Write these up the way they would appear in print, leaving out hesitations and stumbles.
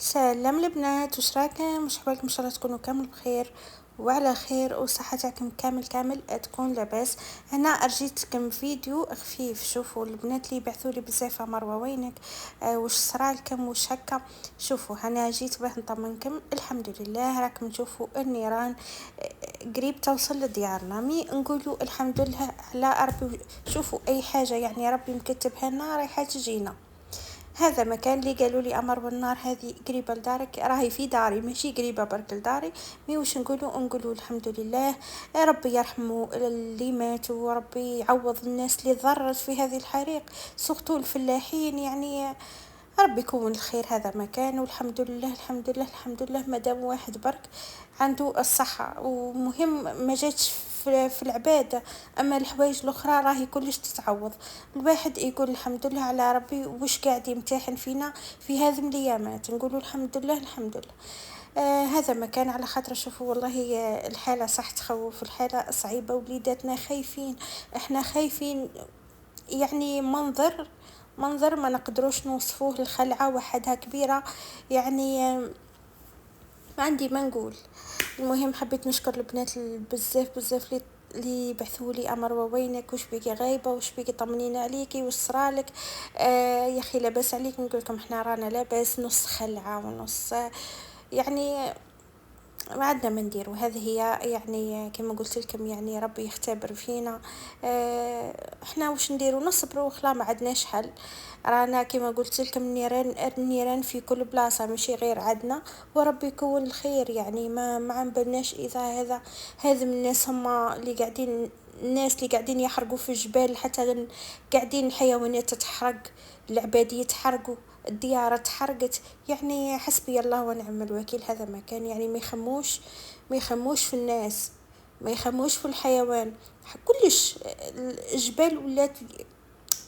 سلام البنات، وش راكم؟ وش حوالكم؟ ان شاء الله تكونوا كامل بخير وعلى خير وصحتكم كامل تكون لاباس. هنا ارجيتكم فيديو خفيف. شوفوا البنات اللي بعثوا لي بزاف مروه وينك، وش صرالكم وش هكا. شوفوا انا جيت باه نطمنكم، الحمد لله راكم تشوفوا النيران قريب توصل لديارنا، مي نقولوا الحمد لله على ربي. شوفوا اي حاجه يعني ربي مكتبها لنا رايحه تجينا. هذا مكان اللي قالوا لي أمر بالنار هذه قريبة لدارك، راهي في داري ماشي قريبة برك لداري. مي وش نقولوا الحمد لله. ربي يرحمه اللي ماتوا، وربي يعوض الناس اللي ضرت في هذه الحريق، سورتو الفلاحين يعني. ربي يكون الخير. هذا مكان والحمد لله الحمد لله مادام واحد برك عنده الصحة، ومهم ما جاتش في العبادة. أما الحوايج الأخرى راهي كلش تتعوض. الواحد يقول الحمد لله على ربي وش قاعد يمتحن فينا في هذه الأيامات، نقولوا الحمد لله. هذا مكان على خاطر شوفوا والله، الحالة صح تخوف، الحالة صعيبة، وليداتنا خايفين، احنا خايفين. يعني منظر ما نقدروش نوصفوه، الخلعة وحدها كبيرة يعني. ما عندي ما نقول. المهم حبيت نشكر البنات بزاف اللي بعثوا لي امر ووينك، وش بيكي غايبه، وش بيكي طمنينا عليكي، وش صرالك. يا اخي لاباس عليك، نقول لكم احنا رانا لاباس، نص خلعه ونص يعني ما عندنا ما ندير. وهذه هي يعني كما قلت لكم، يعني ربي يختبر فينا. احنا وش نديروا؟ نصبروا وخلا، ما عندناش حل. رانا كما قلت لكم النيران في كل بلاصه ماشي غير عندنا، وربي يكون الخير يعني. ما عنبلناش اذا هذا من الناس هم اللي قاعدين، الناس اللي قاعدين يحرقوا في الجبال، حتى قاعدين الحيوانات تتحرق، العباد يتحرقوا، الديار تحرقت. يعني حسبي الله ونعم الوكيل. هذا مكان يعني ما يخموش في الناس، ما يخموش في الحيوان كلش. الجبال ولات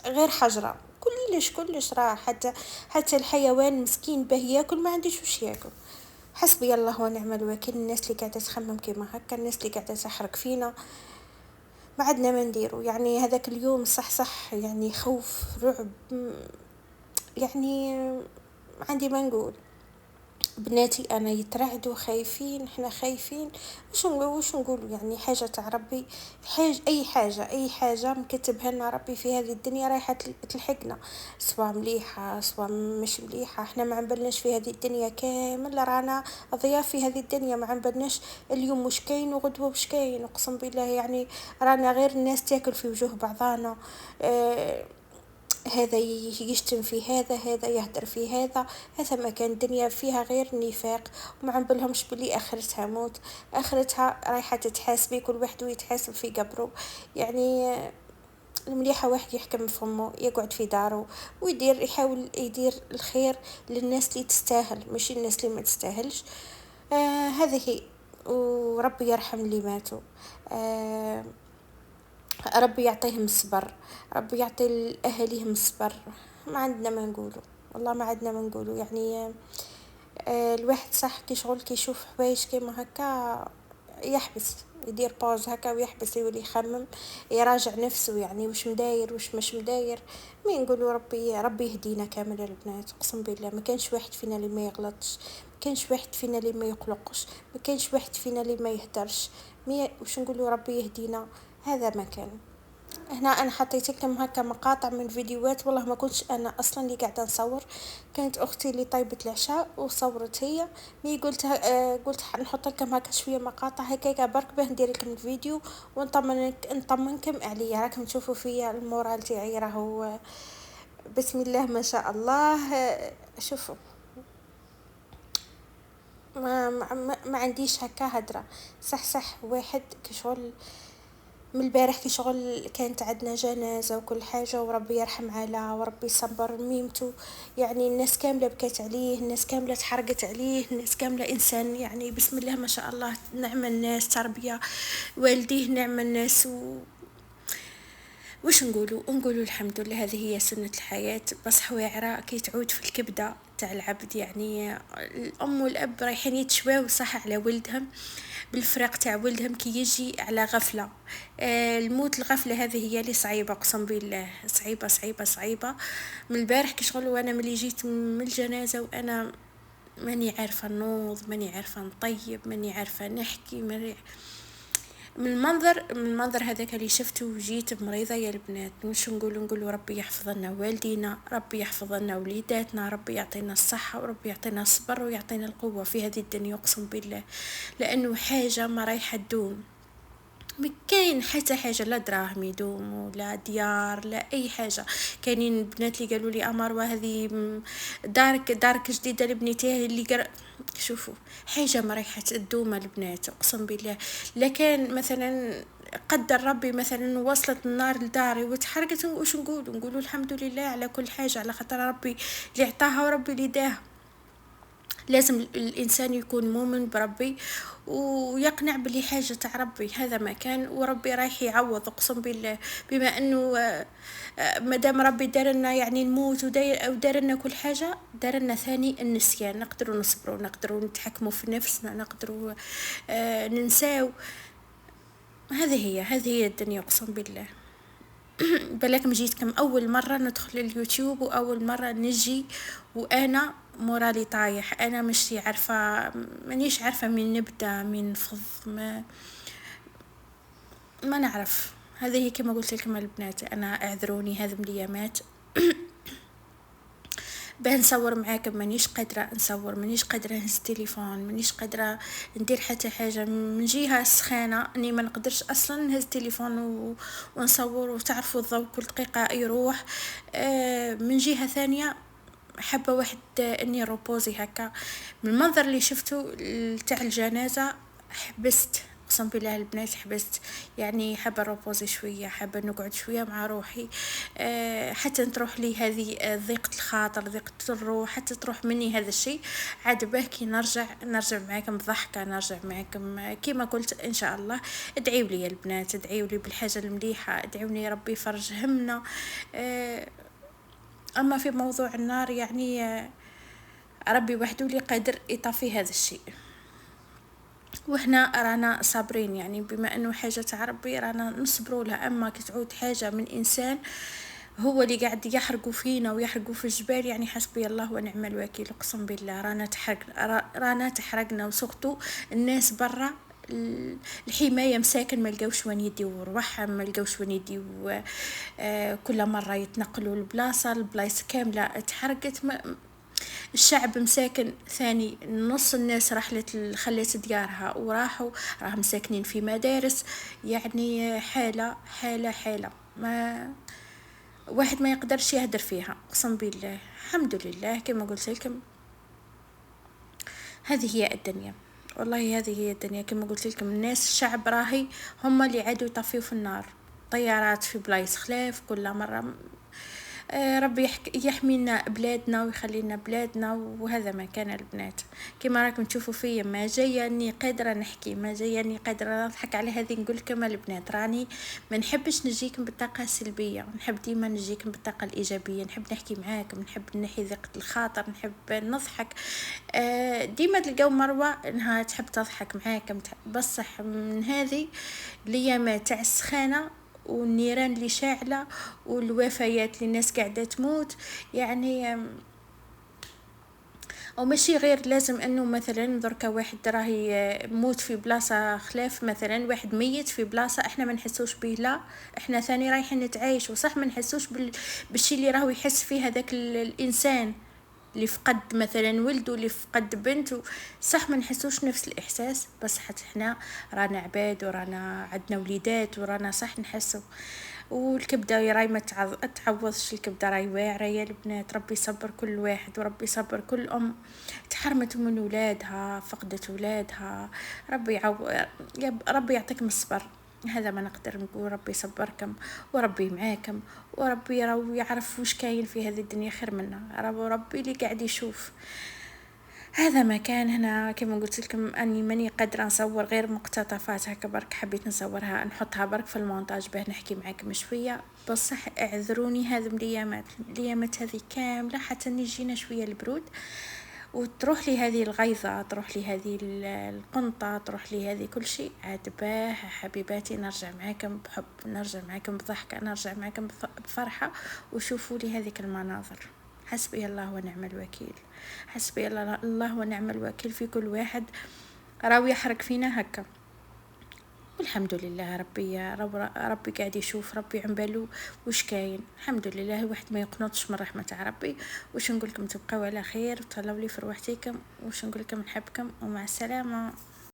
غير حجرة، كلش راح. حتى الحيوان مسكين باه ياكل ما عنديش وش ياكل. حسبي الله ونعم الوكيل. الناس اللي قاعدة تخمم كيما هكا، الناس اللي قاعدة تحرق فينا، ما عندنا ما نديرو. يعني هذاك اليوم صح يعني خوف رعب يعني. عندي ما نقول. بناتي انا يترعدوا خايفين، احنا خايفين. وش نقول يعني؟ حاجه تاع ربي. اي حاجه مكتبها لنا ربي في هذه الدنيا رايحه تلحقنا، سواء مليحه سواء مش مليحه. احنا ما عنبلناش في هذه الدنيا كامل، رانا ضياف في هذه الدنيا، ما عنبلناش اليوم مش كاين وغدوه مش كاين، اقسم بالله يعني. رانا غير الناس تاكل في وجوه بعضانا. اه هذا يشتم في هذا يهدر في هذا ما كان الدنيا فيها غير نفاق. وما عنبلهمش بلي اخرتها موت، اخرتها رايحة تتحاسبي، كل واحد يتحاسب في قبره يعني. المليحة واحد يحكم فمه، يقعد في داره يحاول يدير الخير للناس اللي تستاهل، مش الناس اللي ما تستاهلش. هذه هي. وربي يرحم اللي ماتوا. آه ربي يعطيهم الصبر، ربي يعطي لأهليهم الصبر. ما عندنا ما نقوله، والله ما عندنا ما نقوله يعني. الواحد صح كي شغل كي يشوف حوايج كيما هكا يحبس، يدير باوز هكا ويحبس، يولي يخمم، يراجع نفسه يعني وش مداير وش مش مداير. مين نقولوا ربي يهدينا كامل البنات، اقسم بالله ما كانش واحد فينا اللي ما يغلطش، ما كانش واحد فينا اللي ما يقلقش، ما كانش واحد فينا اللي ما يهدرش. وش نقولوا ربي يهدينا. هذا مكان. هنا انا حطيت لكم هكا مقاطع من فيديوهات، والله ما كنتش انا اصلا اللي قاعده نصور، كانت اختي اللي طيبت العشاء وصورت هي. قلت نحط لكم هكا شويه مقاطع هكا برك باه ندير لكم الفيديو نطمنكم عليا. راكم تشوفوا فيا المورال تاعي راهو بسم الله ما شاء الله. شوفوا ما عنديش هكا هدرة. صح واحد كشغل من البارح كي شغل كانت عندنا جنازة وكل حاجة، وربي يرحم على وربي يصبر ميمته. يعني الناس كاملة بكت عليه، الناس كاملة تحرقت عليه، الناس كاملة إنسان يعني بسم الله ما شاء الله، نعم الناس تربية والديه، نعم الناس وش نقولوا الحمد لله. هذه هي سنة الحياة، بصح واعرة كي تعود في الكبدة تاع العبد يعني. الأم والأب رايحين يتشواو صح على ولدهم، بالفراق تاع ولدهم كي يجي على غفلة. الموت الغفلة هذه هي اللي صعيبة، اقسم بالله صعيبة. من البارح كي شغل وانا ملي جيت من الجنازة، وانا ماني عارفة نوض، ماني عارفة نطيب، ماني عارفة نحكي، ماني من المنظر هذاك اللي شفته وجيت مريضة يا البنات. مش نقولوا ربي يحفظ لنا والدينا، ربي يحفظ لنا وليداتنا، ربي يعطينا الصحة وربي يعطينا الصبر ويعطينا القوة في هذه الدنيا، اقسم بالله، لانه حاجة ما رايحة تدوم. مكاين حتى حاجه، لا دراهم يدوموا، لا ديار، لا اي حاجه. كاينين البنات اللي قالوا لي امر وهذه دارك جديده لبنيتها اللي شوفوا، حاجه ما رايحه تدوم البنات اقسم بالله. لكن مثلا قدر ربي مثلا وصلت النار لداري وتحرقت، وش نقولوا الحمد لله على كل حاجه، على خاطر ربي اللي عطاها وربي اللي داها. لازم الإنسان يكون مؤمن بربي ويقنع باللي حاجة تاع ربي، هذا ما كان، وربي رايح يعوض اقسم بالله. بما انه مادام ربي دار لنا يعني الموت ودار لنا كل حاجة، دار لنا ثاني النسيان، نقدروا نصبروا، نقدروا نتحكموا في نفسنا، نقدروا ننساو. هذه هي الدنيا اقسم بالله. بلاكم جيتكم اول مرة ندخل اليوتيوب واول مرة نجي وانا مورالي طايح، انا مش عارفة، مانيش عارفة من نبدأ من نفض، ما نعرف. هذه كما قلت لكم البنات، انا اعذروني هذا مليامات. بنصور معاكم، مانيش قادرة نصور، مانيش قادرة نهز تليفون، مانيش قادرة ندير حتى حاجة. من جهة سخانة اني ما نقدرش اصلا نهز تليفون ونصور، وتعرفوا الضوء كل دقيقة يروح. من جهة ثانية حابة واحد اني روبوزي هكا. من المنظر اللي شفته تاع الجنازة حبست اقسم بالله البنات، حبست. يعني حابة روبوزي شوية، حابة نقعد شوية مع روحي، حتى تروح لي هذه ضيقة الخاطر، ضيقة الروح، حتى تروح مني هذا الشيء. عاد باكي نرجع معاكم بضحكة، نرجع معاكم كما قلت ان شاء الله. ادعيوا لي يا البنات، ادعيوا لي بالحاجة المليحة، ادعوا لي ربي يفرج همنا. اما في موضوع النار يعني ربي وحده اللي قادر يطفي هذا الشيء، واحنا رانا صابرين. يعني بما انه حاجة تاع ربي رانا نصبروا لها. اما كتعود حاجة من انسان هو اللي قاعد يحرقوا فينا ويحرقوا في الجبال، يعني حسبي الله ونعم الوكيل اقسم بالله. رانا تحرقنا، وسقطوا الناس برا الحماية مساكن ما لقاوش وين يديو روحهم، ما لقاوش وين يديو. كل مرة يتنقلوا البلايص كاملة تحرقت. الشعب مساكن ثاني، نص الناس رحلت خلت ديارها وراحوا، راهم ساكنين في مدارس. يعني حالة ما واحد ما يقدرش يهدر فيها اقسم بالله. الحمد لله كما قلت لكم، هذه هي الدنيا. والله هذه هي الدنيا كما قلت لكم. الناس الشعب راهي هم اللي عادوا يطفيوا في النار، طيارات في بلايص خلاف كل مرة. ربي يحمينا بلادنا ويخلينا بلادنا، وهذا ما كان البنات. كما راكم تشوفوا فيا ما جايه اني قادره نحكي، ما جايه اني قادره نضحك على هذه. نقول لكم البنات راني ما نحبش نجيكم بالطاقه السلبيه، نحب ديما نجيكم بالطاقه الايجابيه، نحب نحكي معاكم، نحب نحي ضيقه الخاطر، نحب نضحك. ديما تلقاو مروه انها تحب تضحك معاكم، بصح من هذه الايامات تاع السخانه والنيران اللي شاعلة والوفيات اللي الناس قاعدة تموت، يعني او ماشي غير لازم انه مثلا دركا واحد راهي موت في بلاصة خلاف، مثلا واحد ميت في بلاصة احنا ما نحسوش به، لا احنا ثاني رايحين نتعايش، وصح ما نحسوش بالشي اللي راهو يحس فيه هذاك الانسان اللي فقد مثلا ولده، اللي فقد بنته. صح ما نحسوش نفس الاحساس، بس حتى احنا رانا عباد ورانا عندنا وليدات ورانا صح نحسو. والكبده راي ما تعوضش، الكبده راي واعره يا البنات. ربي يصبر كل واحد، وربي يصبر كل ام تحرمت من ولادها، فقدت ولادها. ربي يعطيكم الصبر، هذا ما نقدر نقول. ربي يصبركم وربي معاكم، وربي يعرف وش كاين في هذه الدنيا خير منا. ربي اللي قاعد يشوف. هذا ما كان هنا كما قلت لكم اني ماني قادره نصور غير مقتطفات هكا برك، حبيت نصورها نحطها برك في المونتاج باه نحكي معاكم شويه. بصح اعذروني هذه الايامات هذه كامله حتى نجينا شويه البرود، وتروح لي هذه الغيظة، تروح لي هذه القنطة، تروح لي هذه كل شيء. عاد باه حبيباتي نرجع معاكم بحب، نرجع معاكم بضحكة، نرجع معاكم بفرحة، وشوفوا لي هذه المناظر. حسبي الله ونعم الوكيل. حسبي الله ونعم الوكيل في كل واحد راوي يحرق فينا هكا. والحمد لله ربي قاعد يشوف، ربي عمبالو وش كاين. الحمد لله الواحد ما يقنطش من رحمة ربي. وش نقول لكم، تبقوا على خير وتهلاو لي في روحتكم، وش نقول لكم، نحبكم ومع السلامة.